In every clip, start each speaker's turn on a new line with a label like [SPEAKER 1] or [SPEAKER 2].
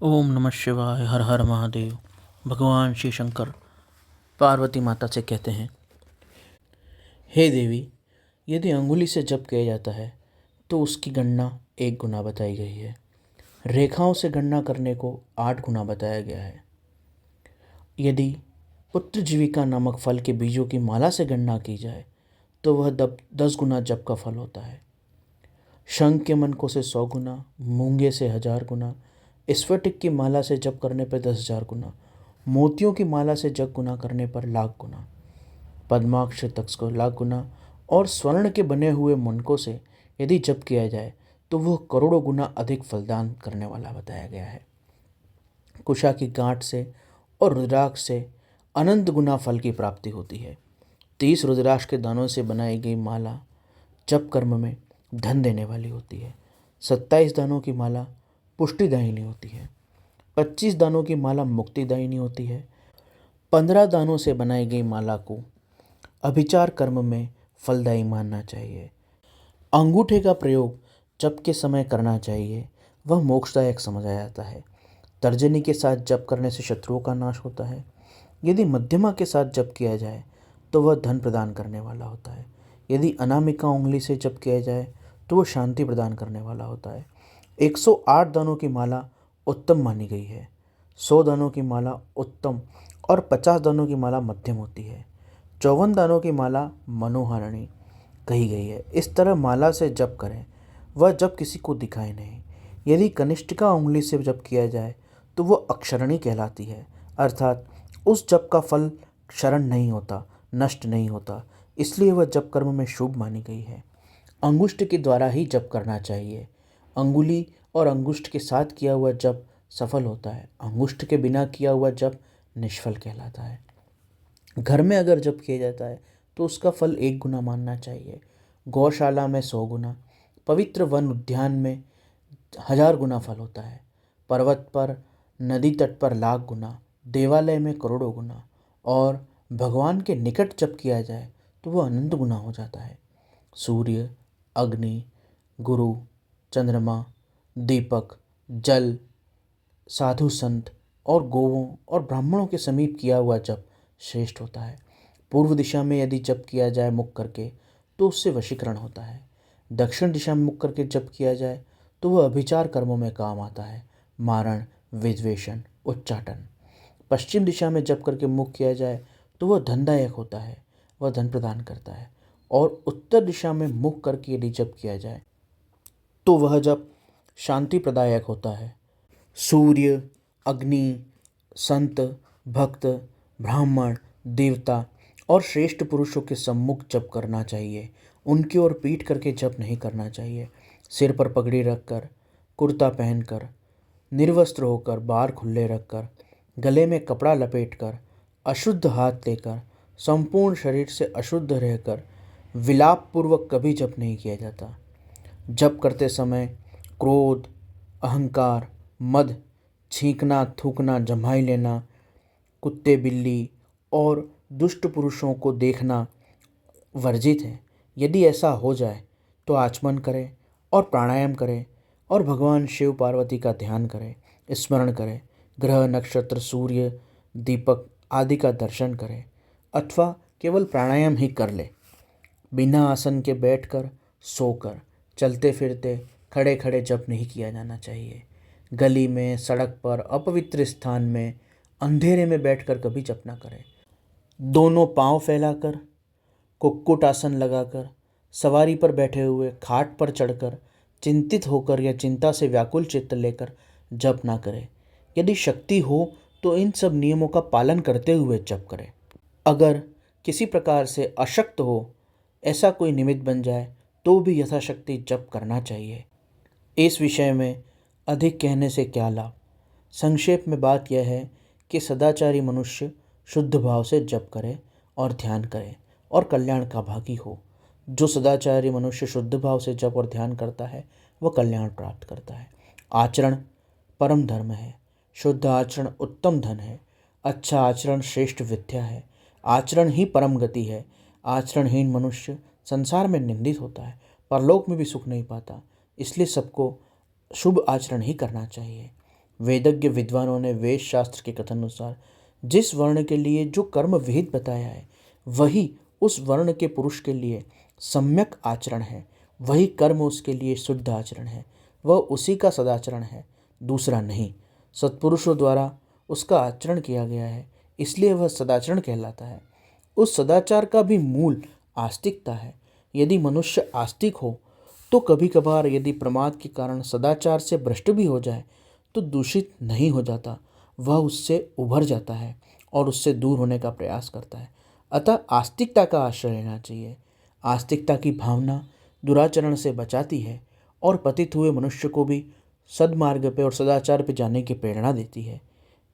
[SPEAKER 1] ओम नमः शिवाय। हर हर महादेव। भगवान श्री शंकर पार्वती माता से कहते हैं, हे देवी, यदि अंगुली से जप किया जाता है तो उसकी गणना 1 गुना बताई गई है। रेखाओं से गणना करने को 8 गुना बताया गया है। यदि पुत्र जीविका नामक फल के बीजों की माला से गणना की जाए तो वह 10 गुना जप का फल होता है। शंख के मनकों से 100 गुना, मूंगे से 1000 गुना, स्फटिक की माला से जप करने पर 10,000 गुना, मोतियों की माला से जप गुना करने पर 1,00,000 गुना, पद्माक्ष तक को 1,00,000 गुना और स्वर्ण के बने हुए मनकों से यदि जप किया जाए तो वह करोड़ों गुना अधिक फलदान करने वाला बताया गया है। कुशा की गांठ से और रुद्राक्ष से अनंत गुना फल की प्राप्ति होती है। 30 रुद्राक्ष के दानों से बनाई गई माला जप कर्म में धन देने वाली होती है। 27 दानों की माला पुष्टिदायिनी होती है। 25 दानों की माला मुक्तिदायिनी होती है। 15 दानों से बनाई गई माला को अभिचार कर्म में फलदायी मानना चाहिए। अंगूठे का प्रयोग जप के समय करना चाहिए, वह मोक्षदायक समझा जाता है। तर्जनी के साथ जप करने से शत्रुओं का नाश होता है। यदि मध्यमा के साथ जप किया जाए तो वह धन प्रदान करने वाला होता है। यदि अनामिका उंगली से जप किया जाए तो वह शांति प्रदान करने वाला होता है। 108 दानों की माला उत्तम मानी गई है। 100 दानों की माला उत्तम और 50 दानों की माला मध्यम होती है। 54 दानों की माला मनोहारिणी कही गई है। इस तरह माला से जप करें, वह जप किसी को दिखाए नहीं। यदि कनिष्ठिका उंगली से जप किया जाए तो वह अक्षरणी कहलाती है, अर्थात उस जप का फल क्षरण नहीं होता, नष्ट नहीं होता, इसलिए वह जप कर्म में शुभ मानी गई है। अंगुष्ठ के द्वारा ही जप करना चाहिए। अंगुली और अंगुष्ठ के साथ किया हुआ जप सफल होता है, अंगुष्ठ के बिना किया हुआ जप निष्फल कहलाता है। घर में अगर जप किया जाता है तो उसका फल 1 गुना मानना चाहिए। गौशाला में 100 गुना, पवित्र वन उद्यान में 1000 गुना फल होता है। पर्वत पर, नदी तट पर 1,00,000 गुना, देवालय में करोड़ों गुना और भगवान के निकट जप किया जाए तो वह अनंत गुना हो जाता है। सूर्य, अग्नि, गुरु, चंद्रमा, दीपक, जल, साधु संत और गोवों और ब्राह्मणों के समीप किया हुआ जप श्रेष्ठ होता है। पूर्व दिशा में यदि जप किया जाए मुख करके तो उससे वशीकरण होता है। दक्षिण दिशा में मुख करके जप किया जाए तो वह अभिचार कर्मों में काम आता है, मारण, विद्वेषण, उच्चाटन। पश्चिम दिशा में जप करके मुख किया जाए तो वह धनदायक होता है, वह धन प्रदान करता है। और उत्तर दिशा में मुख करके यदि जप किया जाए तो वह जप शांति प्रदायक होता है। सूर्य, अग्नि, संत, भक्त, ब्राह्मण, देवता और श्रेष्ठ पुरुषों के सम्मुख जप करना चाहिए। उनकी ओर पीठ करके जप नहीं करना चाहिए। सिर पर पगड़ी रखकर, कुर्ता पहनकर, निर्वस्त्र होकर, बार खुले रखकर, गले में कपड़ा लपेटकर, अशुद्ध हाथ लेकर, संपूर्ण शरीर से अशुद्ध रहकर विलाप पूर्वक कभी जप नहीं किया जाता। जप करते समय क्रोध, अहंकार, मद, छींकना, थूकना, जम्हाई लेना, कुत्ते, बिल्ली और दुष्ट पुरुषों को देखना वर्जित है। यदि ऐसा हो जाए तो आचमन करें और प्राणायाम करें और भगवान शिव पार्वती का ध्यान करें, स्मरण करें, ग्रह, नक्षत्र, सूर्य, दीपक आदि का दर्शन करें अथवा केवल प्राणायाम ही कर ले। बिना आसन के बैठकर, सोकर, चलते फिरते, खड़े खड़े जप नहीं किया जाना चाहिए। गली में, सड़क पर, अपवित्र स्थान में, अंधेरे में बैठकर कभी जप ना करें। दोनों पांव फैलाकर, कुक्कुट आसन लगाकर, सवारी पर बैठे हुए, खाट पर चढ़कर, चिंतित होकर या चिंता से व्याकुल चित्त लेकर जप ना करें। यदि शक्ति हो तो इन सब नियमों का पालन करते हुए जप करें। अगर किसी प्रकार से अशक्त हो, ऐसा कोई निमित्त बन जाए तो भी यथाशक्ति जप करना चाहिए। इस विषय में अधिक कहने से क्या लाभ। संक्षेप में बात यह है कि सदाचारी मनुष्य शुद्ध भाव से जप करे और ध्यान करे और कल्याण का भागी हो। जो सदाचारी मनुष्य शुद्ध भाव से जप और ध्यान करता है वह कल्याण प्राप्त करता है। आचरण परम धर्म है। शुद्ध आचरण उत्तम धन है। अच्छा आचरण श्रेष्ठ विद्या है। आचरण ही परम गति है। आचरणहीन मनुष्य संसार में निंदित होता है, परलोक में भी सुख नहीं पाता। इसलिए सबको शुभ आचरण ही करना चाहिए। वेदज्ञ विद्वानों ने वेद शास्त्र के कथन अनुसार जिस वर्ण के लिए जो कर्म विहित बताया है वही उस वर्ण के पुरुष के लिए सम्यक आचरण है, वही कर्म उसके लिए शुद्ध आचरण है, वह उसी का सदाचरण है, दूसरा नहीं। सत्पुरुषों द्वारा उसका आचरण किया गया है, इसलिए वह सदाचरण कहलाता है। उस सदाचार का भी मूल आस्तिकता है। यदि मनुष्य आस्तिक हो तो कभी कभार यदि प्रमाद के कारण सदाचार से भ्रष्ट भी हो जाए तो दूषित नहीं हो जाता, वह उससे उभर जाता है और उससे दूर होने का प्रयास करता है। अतः आस्तिकता का आश्रय लेना चाहिए। आस्तिकता की भावना दुराचरण से बचाती है और पतित हुए मनुष्य को भी सद्मार्ग पे और सदाचार पे जाने की प्रेरणा देती है।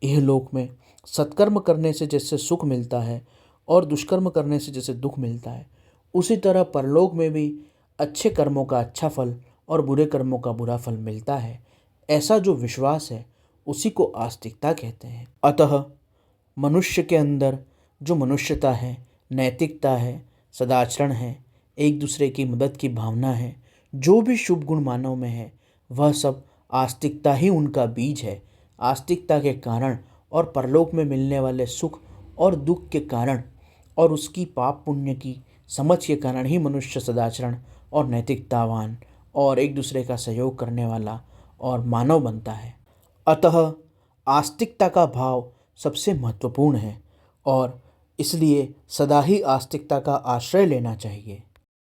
[SPEAKER 1] यह लोक में सत्कर्म करने से जैसे सुख मिलता है और दुष्कर्म करने से जैसे दुख मिलता है, उसी तरह परलोक में भी अच्छे कर्मों का अच्छा फल और बुरे कर्मों का बुरा फल मिलता है। ऐसा जो विश्वास है उसी को आस्तिकता कहते हैं। अतः मनुष्य के अंदर जो मनुष्यता है, नैतिकता है, सदाचरण है, एक दूसरे की मदद की भावना है, जो भी शुभ गुण मानव में है वह सब आस्तिकता ही उनका बीज है। आस्तिकता के कारण और परलोक में मिलने वाले सुख और दुख के कारण और उसकी पाप पुण्य की समझ के कारण ही मनुष्य सदाचरण और नैतिकतावान और एक दूसरे का सहयोग करने वाला और मानव बनता है। अतः आस्तिकता का भाव सबसे महत्वपूर्ण है और इसलिए सदा ही आस्तिकता का आश्रय लेना चाहिए।